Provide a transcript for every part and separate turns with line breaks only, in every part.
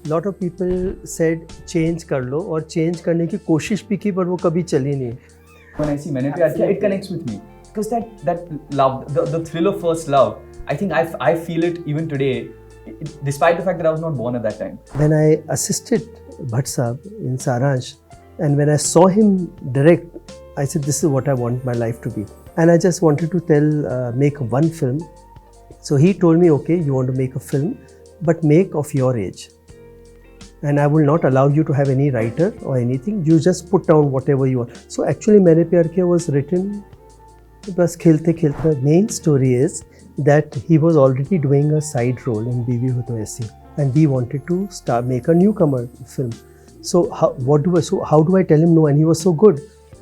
lot of people said change कर लो और change करने की कोशिश भी की पर वो कभी चली नहीं.
When I see Maine Pyaar Kiya, it connects with me because that love, the thrill of first love, I think I feel it even today, despite the fact that I was not born at that time.
When I assisted Bhatt Saab in Saransh, and when I saw him direct, I said, this is what I want my life to be. And I just wanted to make one film. So he told me, okay, you want to make a film, but make of your age. And I will not allow you to have any writer or anything. You just put down whatever you want. So actually, Maine Pyar Kiya was written, bas khelte khelte. The main story is that he was already doing a side role in Biwi Ho To Aisi, and we wanted to make a newcomer film. So how do I tell him no? And he was so good.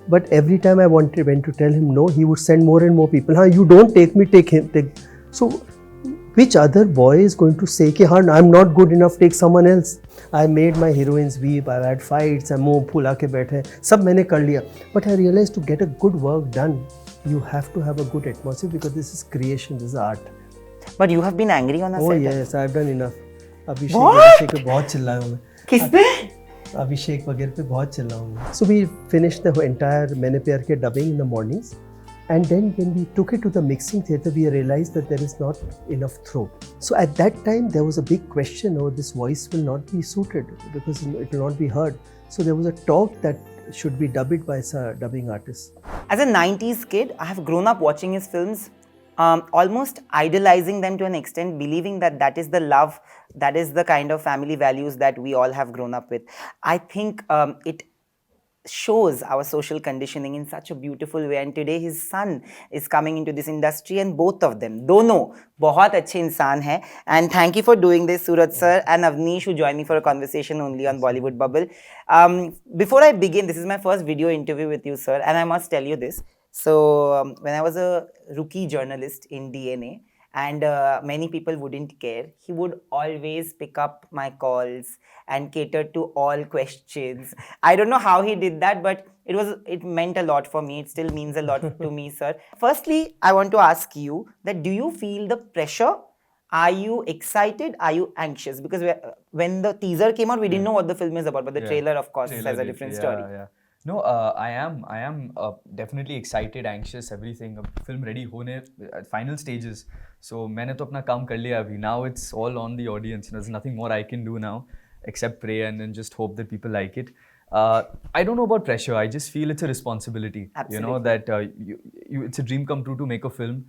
But every time I went to tell him no, he would send more and more people. You don't take me, take him. So which other boy is going to say कि हाँ I'm not good enough, take someone else? I made my heroines weep, I had fights, I मुँह फुला के बैठे, सब मैंने कर लिया. But I realized to get a good work done, you have to have a good atmosphere because this is creation, this is art.
But you have been angry on a set.
Oh yes, I've done enough. अभिषेक पे बहुत चिल्लाया हूँ मैं.
किस पे?
अभिषेक वगैरह पे बहुत चिल्लाया हूँ मैं. So we finished the entire मैंने प्यार किया dubbing in the mornings. And then when we took it to the mixing theatre, we realized that there is not enough throat. So at that time, there was a big question, oh, this voice will not be suited because it will not be heard. So there was a talk that should be dubbed by a dubbing artist.
As a 90s kid, I have grown up watching his films, almost idolizing them to an extent, believing that that is the love, that is the kind of family values that we all have grown up with. I think it shows our social conditioning in such a beautiful way, and today his son is coming into this industry, and both of them, Dono, बहुत अच्छे इंसान है. And thank you for doing this, Sooraj sir, and Avnish, who joined me for a conversation only on Bollywood Bubble. Before I begin, this is my first video interview with you, sir, and I must tell you this. So when I was a rookie journalist in DNA, and many people wouldn't care, he would always pick up my calls and cater to all questions. I don't know how he did that, but it meant a lot for me. It still means a lot to me, sir. Firstly, I want to ask you that do you feel the pressure? Are you excited? Are you anxious? Because when the teaser came out, we didn't know what the film is about, but the trailer, of course, has a different story.
Yeah. No, I am definitely excited, anxious, everything. Film ready hone final stages. So मैंने तो अपना काम कर लिया अभी. Now it's all on the audience. There's nothing more I can do now except pray and then just hope that people like it. I don't know about pressure. I just feel it's a responsibility.
Absolutely.
You know that it's a dream come true to make a film.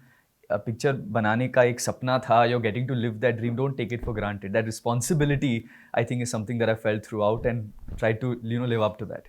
A picture बनाने का एक सपना था. You're getting to live that dream. Don't take it for granted. That responsibility, I think, is something that I felt throughout and tried to live up to that.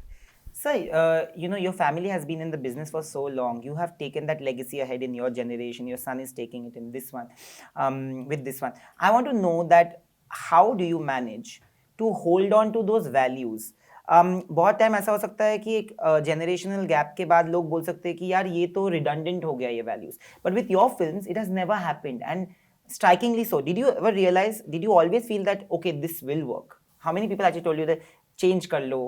Sir, your family has been in the business for so long. You have taken that legacy ahead in your generation. Your son is taking it in this one, with this one. I want to know that how do you manage to hold on to those values? बहुत time ऐसा हो सकता है कि एक generational gap के बाद लोग बोल सकते हैं कि यार ये तो redundant हो गया ये values. But with your films, it has never happened, and strikingly so. Did you ever realize? Did you always feel that okay, this will work? How many people actually told you that change कर लो?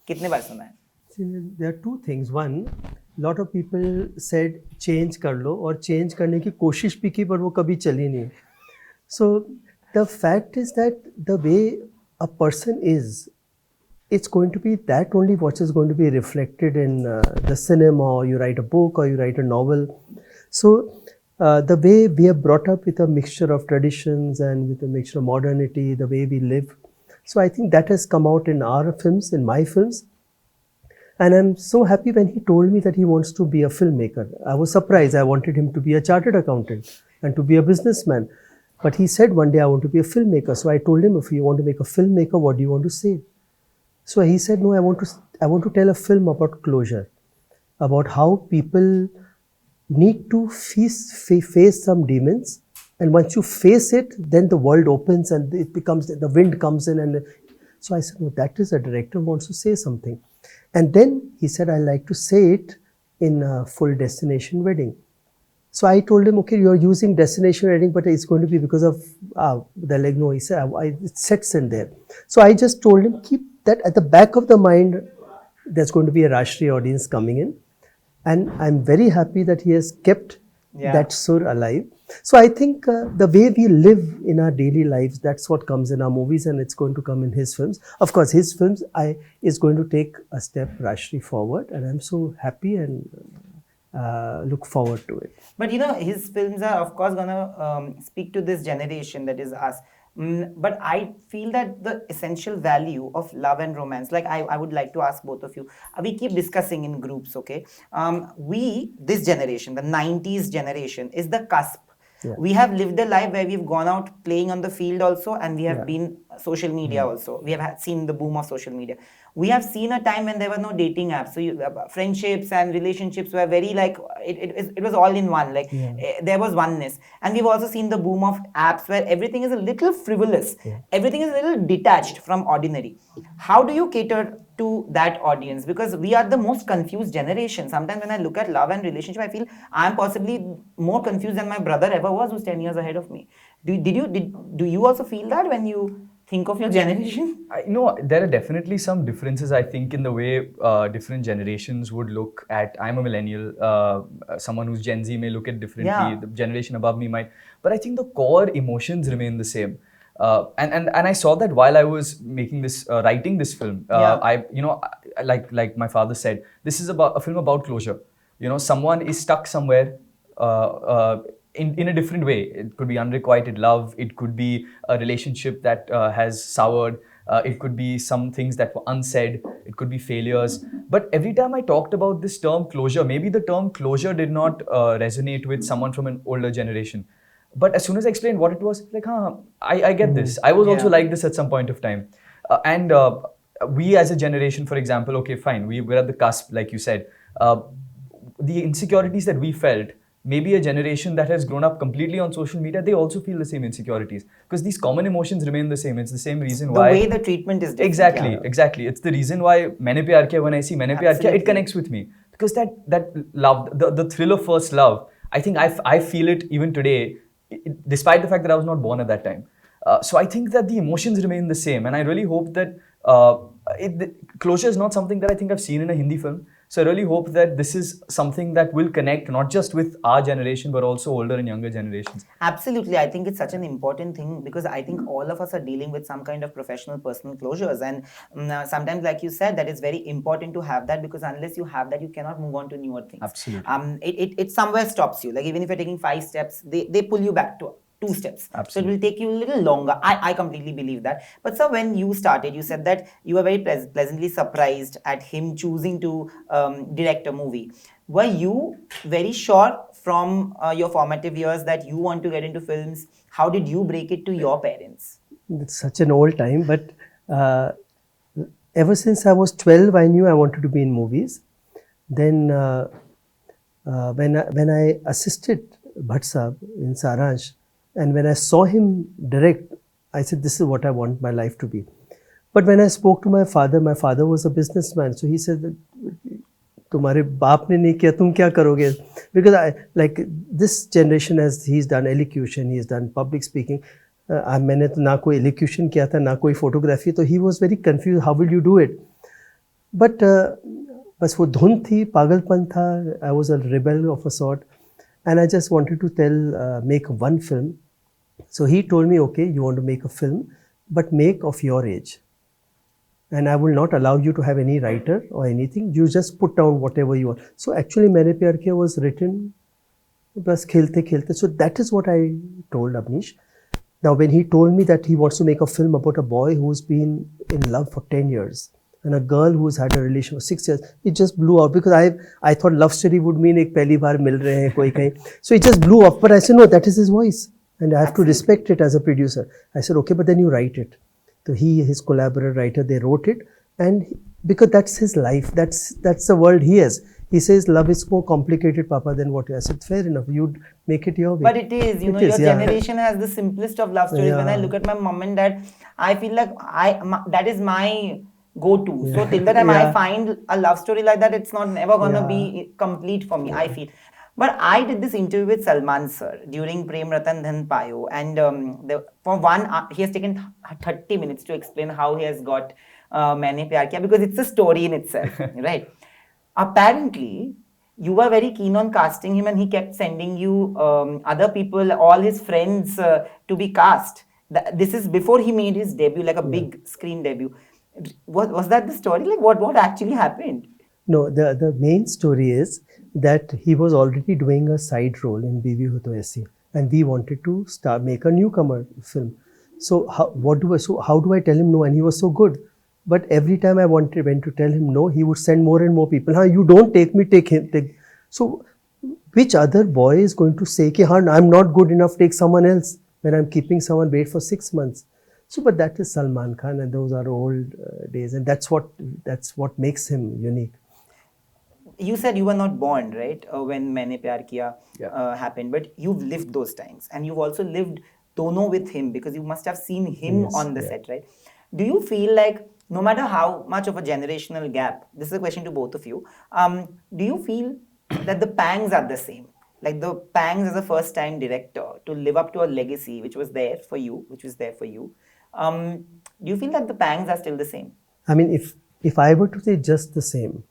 कितने बार सुना है?
There are two things. One, lot of people said change कर लो और change करने की कोशिश भी की पर वो कभी चली नहीं. So the fact is that the way a person is, it's going to be that only what is going to be reflected in the cinema, or you write a book or you write a novel. So the way we are brought up with a mixture of traditions and with a mixture of modernity, the way we live. So I think that has come out in our films, in my films. And I'm so happy when he told me that he wants to be a filmmaker. I was surprised. I wanted him to be a chartered accountant and to be a businessman. But he said one day, I want to be a filmmaker. So I told him, if you want to make a filmmaker, what do you want to say? So he said, no, I want to tell a film about closure, about how people need to face some demons. And once you face it, then the world opens and it becomes, the wind comes in. And so I said, no, that is a director who wants to say something. And then he said, I like to say it in a full destination wedding. So I told him, okay, you're using destination wedding, but it's going to be because of the leg. No, he said, it sets in there. So I just told him, keep that at the back of the mind. There's going to be a Rajshri audience coming in. And I'm very happy that he has kept that sur alive. So I think the way we live in our daily lives, that's what comes in our movies, and it's going to come in his films. Of course, his films is going to take a step Rajshri forward, and I'm so happy and look forward to it.
But his films are of course gonna speak to this generation, that is us. But I feel that the essential value of love and romance, like I would like to ask both of you, we keep discussing in groups, okay? This generation, the 90s generation, is the cusp.
Yeah.
We have lived a life where we've gone out playing on the field also, and we have
Yeah.
been social media also. We have seen the boom of social media. We have seen a time when there were no dating apps, so friendships and relationships were very like it was all in one, like there was oneness. And we've also seen the boom of apps where everything is a little frivolous, everything is a little detached from ordinary. How do you cater to that audience? Because we are the most confused generation. Sometimes when I look at love and relationship, I feel I'm possibly more confused than my brother ever was, who's 10 years ahead of me. Do you also feel that when you think of your generation?
No, there are definitely some differences, I think, in the way different generations would look at. I'm a millennial. Someone who's Gen Z may look at differently.
Yeah.
The generation above me might. But I think the core emotions remain the same. And I saw that while I was making this, writing this film. Like my father said, this is about a film about closure. Someone is stuck somewhere. In a different way. It could be unrequited love, it could be a relationship that has soured, it could be some things that were unsaid, it could be failures. But every time I talked about this term closure, maybe the term closure did not resonate with someone from an older generation. But as soon as I explained what it was, like, I get this. I was also like this at some point of time. And we as a generation, for example, okay, fine, we're at the cusp, like you said. The insecurities that we felt, maybe a generation that has grown up completely on social media, they also feel the same insecurities. Because these common emotions remain the same. It's the same reason why...
The way the treatment is different.
Exactly. It's the reason why Maine Pyaar Kiya, when I see Maine Pyaar Kiya, it connects with me. Because that love, the thrill of first love, I think I feel it even today, despite the fact that I was not born at that time. So I think that the emotions remain the same. And I really hope that closure is not something that I think I've seen in a Hindi film. So I really hope that this is something that will connect not just with our generation, but also older and younger generations.
Absolutely. I think it's such an important thing, because I think all of us are dealing with some kind of professional personal closures. And sometimes, like you said, that it's very important to have that, because unless you have that, you cannot move on to newer things.
Absolutely.
It somewhere stops you. Like even if you're taking 5 steps, they pull you back to 2 steps.
Absolutely.
So it will take you a little longer. I completely believe that. But sir, when you started, you said that you were very pleasantly surprised at him choosing to direct a movie. Were you very sure from your formative years that you want to get into films? How did you break it to your parents?
It's such an old time, but ever since I was 12, I knew I wanted to be in movies. Then when I assisted Bhatt Sahab in Saransh, and when I saw him direct, I said, this is what I want my life to be. But when I spoke to my father was a businessman. So he said, तुम्हारे बाप ने नहीं किया, तुम क्या करोगे? Because this generation, as he's done elocution, he's done public speaking. मैंने तो ना कोई elocution किया था, ना कोई photography. So he was very confused. How will you do it? But बस वो धुन थी, पागलपन था. I was a rebel of a sort. And I just wanted to make one film. So he told me, okay, you want to make a film, but make of your age. And I will not allow you to have any writer or anything. You just put down whatever you want. So actually, Maine Pyar Kiya was written, bas khelte khelte. So that is what I told Avnish. Now, when he told me that he wants to make a film about a boy who's been in love for 10 years, and a girl who's had a relation for 6 years, it just blew out, because I thought love story would mean ek pehli baar mil rahe hain koi kahin. So it just blew off. But I said, no, that is his voice, and I have to respect it as a producer. I said, okay, but then you write it. So his collaborator writer, they wrote it, and because that's his life, that's the world he has. He says love is more complicated, Papa, than what I said. Fair enough, you'd make it your way.
But it is, your generation has the simplest of love stories. Yeah. When I look at my mom and dad, I feel like that is my go-to. Yeah. So till the time I find a love story like that, it's never gonna be complete for me, I feel. But I did this interview with Salman sir during Prem Ratan Dhan Payo, and for one, he has taken 30 minutes to explain how he has got Maine Pyar Kiya, because it's a story in itself, right? Apparently, you were very keen on casting him, and he kept sending you other people, all his friends, to be cast. This is before he made his debut, like a big screen debut. Was that the story? Like, what actually happened?
No, the main story is that he was already doing a side role in Bivi Ho To Aisi, and we wanted to make a newcomer film. So how do I tell him no? And he was so good. But every time I went to tell him no, he would send more and more people. You don't take me, take him. So which other boy is going to say, I'm not good enough, take someone else, when I'm keeping someone wait for 6 months? So, but that is Salman Khan, and those are old days, and that's what makes him unique.
You said you were not born, right, when Maine Pyaar Kiya
Yeah.
happened, but you've lived those times, and you've also lived Dono with him, because you must have seen him
Yes,
on the
yeah.
set, right? Do you feel like, no matter how much of a generational gap, this is a question to both of you, do you feel that the pangs are the same? Like the pangs as a first-time director to live up to a legacy which was there for you, do you feel that the pangs are still the same?
I mean, if I were to say just the same,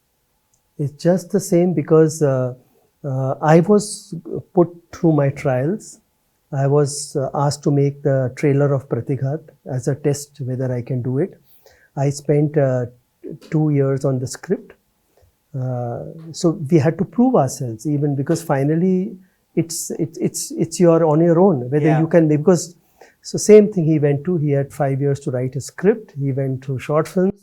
it's just the same because I was put through my trials. I was asked to make the trailer of Pratighat as a test whether I can do it. I spent 2 years on the script. So we had to prove ourselves, even because finally it's you're on your own whether you can make, because so same thing he had 5 years to write a script. He went through short films.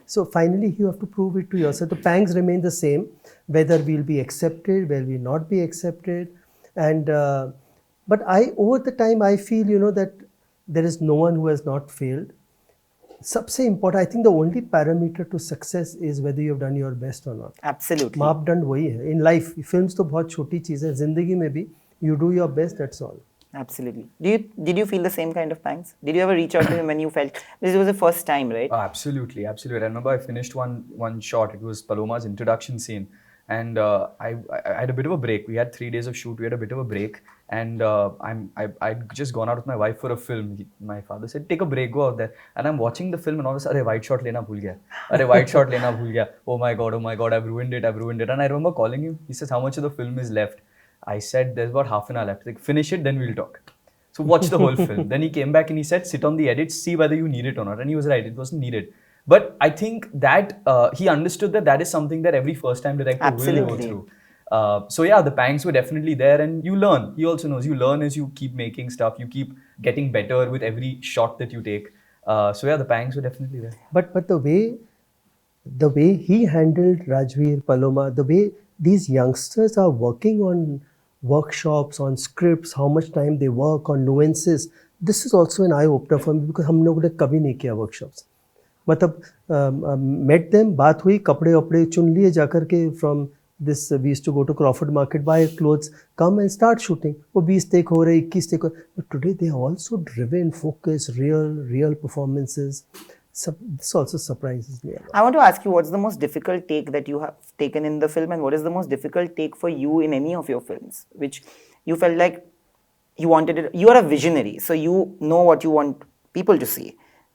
So finally you have to prove it to yourself. The pangs remain the same, whether we'll be accepted, whether we'll not be accepted. And but over the time I feel that there is no one who has not failed. सबसे important, I think the only parameter to success is whether you have done your best or not.
Absolutely.
मापदंड वही है. In life, films तो बहुत छोटी चीज़ है. जिंदगी में भी you do your best, that's all.
Absolutely. Did you feel the same kind of pangs? Did you ever reach out to him when you felt this was the first time, right?
Oh, absolutely. I remember I finished one shot. It was Paloma's introduction scene, and I had a bit of a break. We had 3 days of shoot. We had a bit of a break, and I'd just gone out with my wife for a film. My father said, "Take a break, go out there." And I'm watching the film, and all of a sudden, "Arey, white shot lena bhul gaya. Arey, white shot lena bhul gaya. Oh my god, I've ruined it. And I remember calling him. He says, "How much of the film is left?" I said, "There's about half an hour left." Like, finish it, then we'll talk. So watch the whole film. Then he came back and he said, "Sit on the edits, see whether you need it or not." And he was right; it wasn't needed. But I think that he understood that is something that every first-time director will go through. So yeah, the pangs were definitely there, and you learn. He also knows you learn as you keep making stuff. You keep getting better with every shot that you take. So yeah, the pangs were definitely there.
But the way he handled Rajveer, Paloma, the way these youngsters are working on workshops, on scripts, how much time they work on nuances, this is also an eye opener for me, because हम लोगों ने कभी नहीं किया workshops. मतलब met them, बात हुई, कपड़े वपड़े चुन लिए जाकर के from this we used to go to Crawford Market, buy clothes, come and start shooting. वो 20 take हो रहे, 21 take हो रहे. But today they are also driven, focused, real performances. This also surprises me a lot.
I want to ask you, what's the most difficult take that you have taken in the film, and what is the most difficult take for you in any of your films, which you felt like you wanted it? You are a visionary, so you know what you want people to see.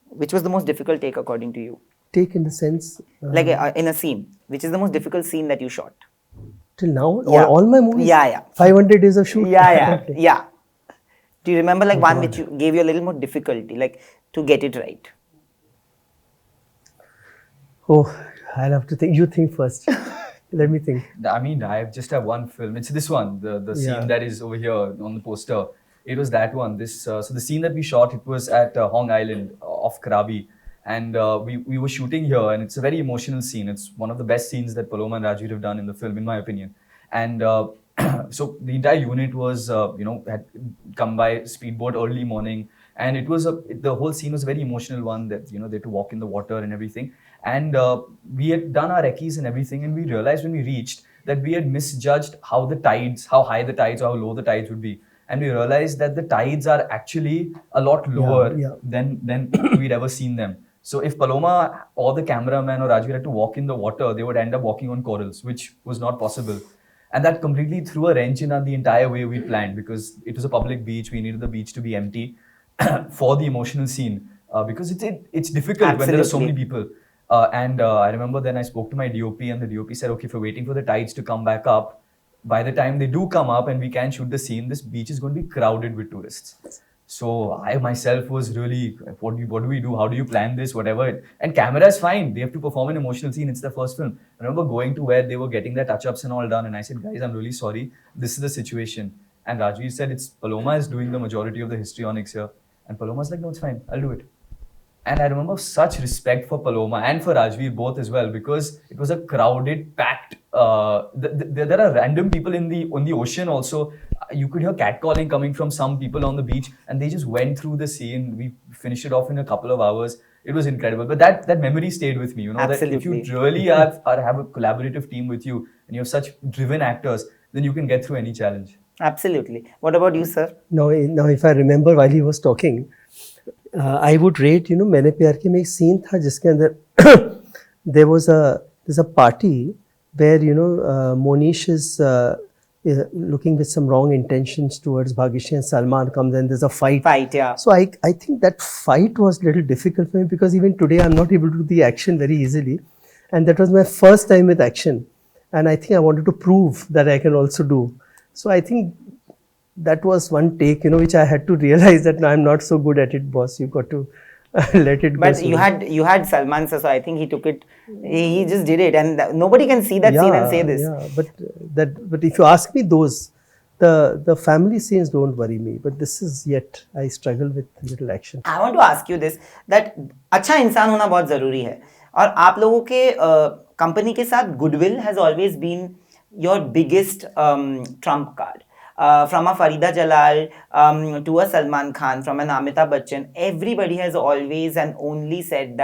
Which was the most difficult take according to you?
Take in the sense?
Like in a scene, which is the most difficult scene that you shot?
Till now?
Yeah.
All my movies?
Yeah.
500 days of shoot?
Yeah. Do you remember like one which gave you a little more difficulty, like to get it right?
Oh, I'll have to think. You think first. Let me think.
I mean, I just have one film. It's this one, the scene that is over here on the poster. It was that one. So the scene that we shot, it was at Hong Island off Krabi. And we were shooting here, and it's a very emotional scene. It's one of the best scenes that Paloma and Rajveer have done in the film, in my opinion. And so the entire unit was, had come by speedboat early morning. And it was the whole scene was a very emotional one, that, they had to walk in the water and everything. And we had done our recce's and everything, and we realized when we reached that we had misjudged how high the tides, or how low the tides would be. And we realized that the tides are actually a lot lower than we'd ever seen them. So if Paloma or the cameraman or Rajveer had to walk in the water, they would end up walking on corals, which was not possible. And that completely threw a wrench in the entire way we planned, because it was a public beach. We needed the beach to be empty for the emotional scene, because it's difficult when there are so many people. And I remember then I spoke to my DOP, and the DOP said, okay, if you're waiting for the tides to come back up, by the time they do come up and we can shoot the scene, this beach is going to be crowded with tourists. So I myself was really, what do we do? How do you plan this? Whatever. And camera is fine. They have to perform an emotional scene. It's their first film. I remember going to where they were getting their touch-ups and all done, and I said, guys, I'm really sorry. This is the situation. And Rajveer said, it's Paloma is doing the majority of the histrionics here. And Paloma's like, no, it's fine. I'll do it. And I remember such respect for Paloma and for Rajveer both as well, because it was a crowded, packed. There are random people on the ocean also. You could hear catcalling coming from some people on the beach, and they just went through the scene. We finished it off in a couple of hours. It was incredible. But that memory stayed with me. You know,
Absolutely.
that if you really have a collaborative team with you and you have such driven actors, then you can get through any challenge.
Absolutely. What about you, sir?
Now, if I remember while he was talking, I would rate, मैंने प्यार किया में एक scene था जिसके अंदर there's a party where Monish is looking with some wrong intentions towards Bhagyashree, and Salman comes and there's a fight.
Yeah.
So I think that fight was a little difficult for me, because even today I'm not able to do the action very easily, and that was my first time with action, and I think I wanted to prove that I can also do. So I think that was one take, which I had to realize that no, I'm not so good at it, boss. You got to let it go.
But you had Salman, sir, so I think he took it. He just did it, and nobody can see that scene and say this.
Yeah, but if you ask me, the family scenes don't worry me. But this is yet I struggle with little action.
I want to ask you this, that अच्छा इंसान होना बहुत जरूरी है, और आप लोगों के कंपनी के साथ goodwill has always been your biggest trump card. From a Farida Jalal to a Salman Khan, from an Amitabh Bachchan, everybody has always and only said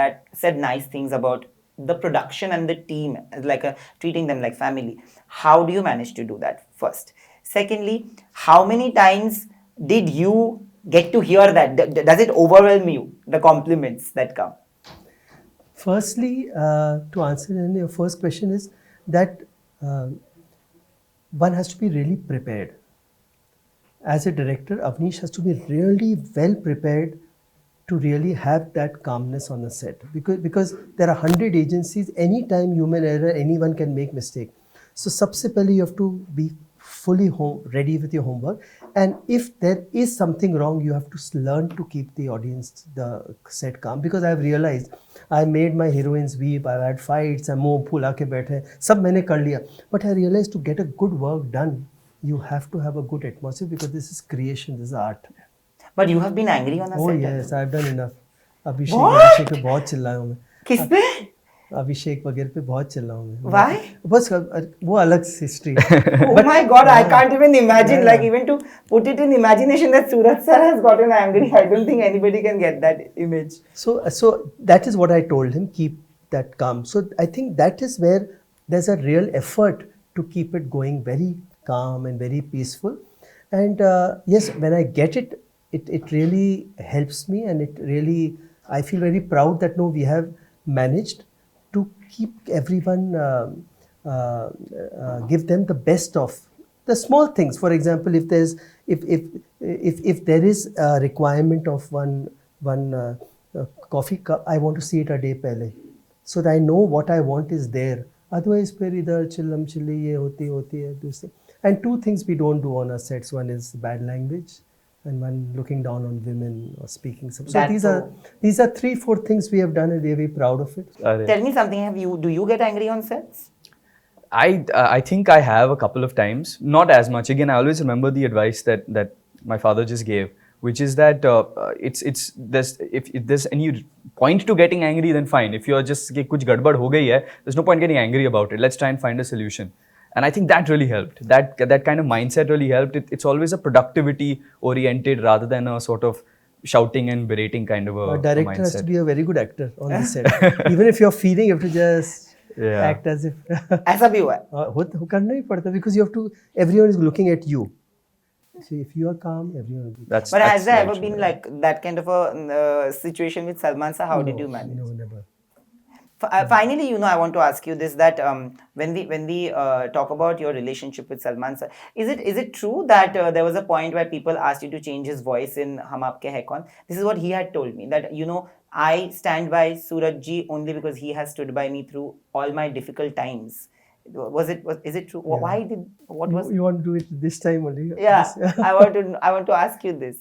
nice things about the production and the team, like treating them like family. How do you manage to do that? First. Secondly, how many times did you get to hear that? Does it overwhelm you, the compliments that come?
Firstly, to answer your first question is that one has to be really prepared. As a director, Avnish has to be really well prepared to really have that calmness on the set, because there are 100 agencies. Anytime human error, anyone can make mistake. So सबसे पहले you have to be fully ready with your homework, and if there is something wrong, you have to learn to keep the audience, the set calm. Because I've realized I made my heroines weep, I've had fights, I'm मुंह फुला के बैठे, सब मैंने कर लिया. But I realized to get a good work done, you have to have a good atmosphere, because this is creation, this is art.
But you have been angry on a set.
Oh yes, I've done enough. Abhishek पे बहुत चिल्लाया हूँ मैं.
किस पे?
अभिषेक वगैरह पे बहुत चिल्लाया हूँ मैं.
Why?
बस वो अलग history.
Oh my God, I can't even imagine, like even to put it in imagination that Sooraj sir has gotten angry. I don't think anybody can get that image.
So that is what I told him, keep that calm. So I think that is where there's a real effort to keep it going very calm and very peaceful. And yes, when I get it, it really helps me, and it really, I feel very proud that no, we have managed to keep everyone, give them the best of the small things. For example, if there is a requirement of one coffee cup, I want to see it a day pehle, so that I know what I want is there. Otherwise, फिर इधर चिल्लम chilli ये होती है दूसरे. And two things we don't do on our sets. One is bad language, and one looking down on women or speaking. So these are 3-4 things we have done, and we are very proud of it.
Tell me something. Do you get angry on sets?
I think I have a couple of times. Not as much. Again, I always remember the advice that my father just gave, which is that if there's any point to getting angry, then fine. If you're just kuch gadbad ho gayi hai, there's no point getting angry about it. Let's try and find a solution. And I think that really helped. That kind of mindset really helped. It's always a productivity oriented rather than a sort of shouting and berating kind of a
director
mindset.
has to be a very good actor on the set. Even if you're feeling, you have to just act as if.
ऐसा भी हुआ है.
करना ही पड़ता, because you have to. Everyone is looking at you. So if you are calm, everyone will be.
But has there ever been like that kind of a situation with Salman sir? How did you manage?
No, never.
Finally, I want to ask you this, that when we talk about your relationship with Salman sir, is it true that there was a point where people asked you to change his voice in Hum Aapke Hai Kaun? This is what he had told me, that I stand by Sooraj ji only because he has stood by me through all my difficult times. Is it true?
Yeah.
Why did what was?
You want to do it this time only?
Yeah,
This-
I want to ask you this.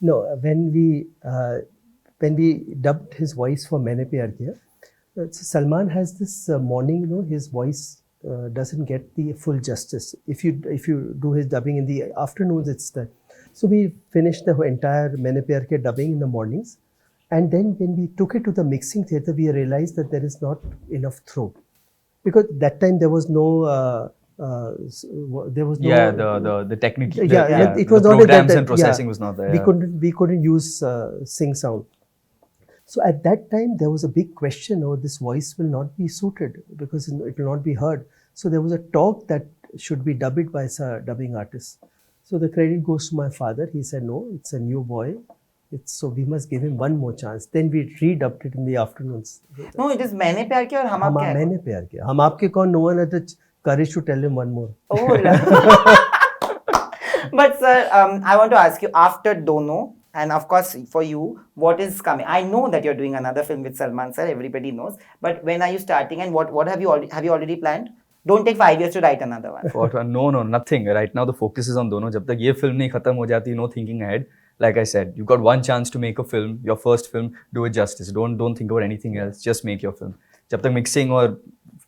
No, when we dubbed his voice for Maine Pyaar Kiya, so Salman has this morning, his voice doesn't get the full justice. If you do his dubbing in the afternoons, it's that. So we finished the entire Maine Pyar Kiya dubbing in the mornings, and then when we took it to the mixing theatre, we realized that there is not enough throw, because that time there was no. There was no.
Yeah, the technical.
It was
the
not
programs
that,
and processing was not there.
We
yeah.
couldn't use sing sound. So at that time there was a big question: oh, this voice will not be suited because it will not be heard. So there was a talk that should be dubbed by a dubbing artist. So the credit goes to my father. He said, no, it's a new boy. So we must give him one more chance. Then we redubbed it in the afternoons.
No, it is Maine Pyar Kiya or Hum Aapke Hain Kaun?
Maine Pyar Kiya. Hum Aapke Kaun, no one had the courage to tell him one more.
Oh, but sir, I want to ask you, after Dono, and of course for you, what is coming? I know that you're doing another film with Salman sir, everybody knows. But when are you starting, and what have you already planned? Don't take 5 years to write another one.
No, nothing. Right now the focus is on Dono. Jab tak ye film nahi khatam ho jati, no thinking ahead. Like I said, you've got one chance to make a film, your first film, do it justice. Don't think about anything else. Just make your film. Jab tak mixing or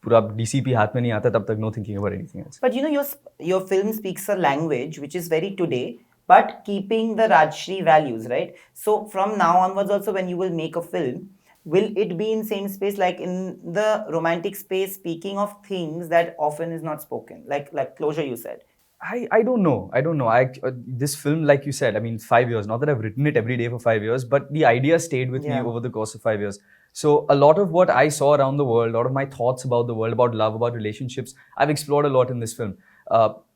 pura DCP haath mein nahi aata, tab tak no thinking about anything else.
But you know, your film speaks a language which is very today, but keeping the Rajshri values, right? So from now onwards also, when you will make a film, will it be in same space, like in the romantic space, speaking of things that often is not spoken, like closure you said?
I don't know. This film, like you said, I mean, 5 years. Not that I've written it every day for 5 years, but the idea stayed with me over the course of 5 years. So a lot of what I saw around the world, a lot of my thoughts about the world, about love, about relationships, I've explored a lot in this film.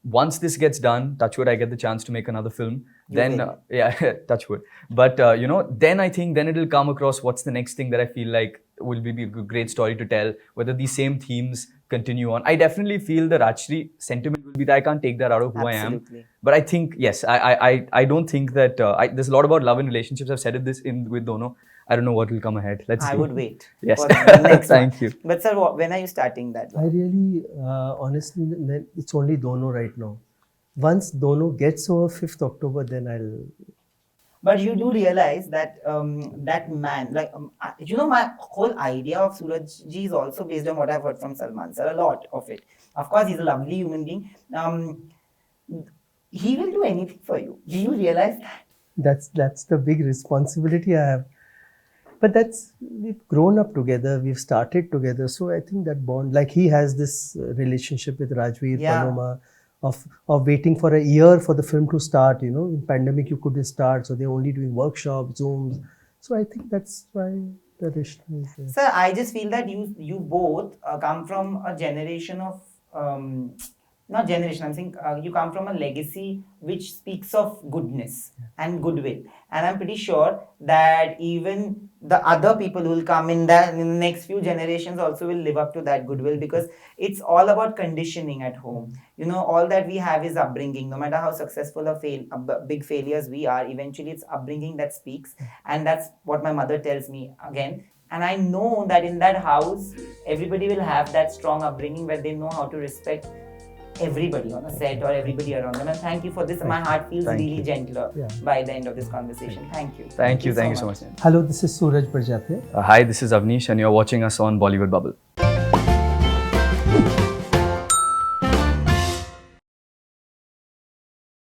Once this gets done, touch wood, I get the chance to make another film. Touch wood. But then I think then it'll come across what's the next thing that I feel like will be a great story to tell. Whether these same themes continue on. I definitely feel the Rajshri sentiment will be that I can't take that out of who I am. But I think yes, I don't think that there's a lot about love and relationships. I've said it with Dono. I don't know what will come ahead. Let's see.
I would wait.
Yes.
For the next
Thank
one.
you.
But sir, when are you starting that one?
I really, honestly, it's only Dono right now. Once Dono gets over 5th October, then I'll.
But you do realize that that man, like, my whole idea of Sooraj ji is also based on what I've heard from Salman sir, a lot of it. Of course, he's a lovely human being. He will do anything for you. Do you realize that?
That's the big responsibility I have. But we've grown up together, we've started together. So I think that bond, like he has this relationship with Rajveer, Paloma, of waiting for a year for the film to start. In pandemic you couldn't start, so they're only doing workshops, Zooms. So I think that's why the relation is there.
Sir, I just feel that you both come from a generation of, not generation, I'm saying you come from a legacy which speaks of goodness and goodwill. And I'm pretty sure that even the other people who will come in the next few generations also will live up to that goodwill, because it's all about conditioning at home. All that we have is upbringing. No matter how successful or big failures we are, eventually it's upbringing that speaks. And that's what my mother tells me again. And I know that in that house, everybody will have that strong upbringing where they know how to respect everybody on a set or everybody around them. And thank you for this. My heart feels really gentler by the end of this conversation. Thank you.
Thank you so much.
Hello, this is Sooraj Barjatya.
Hi, this is Avnish, and you're watching us on Bollywood Bubble.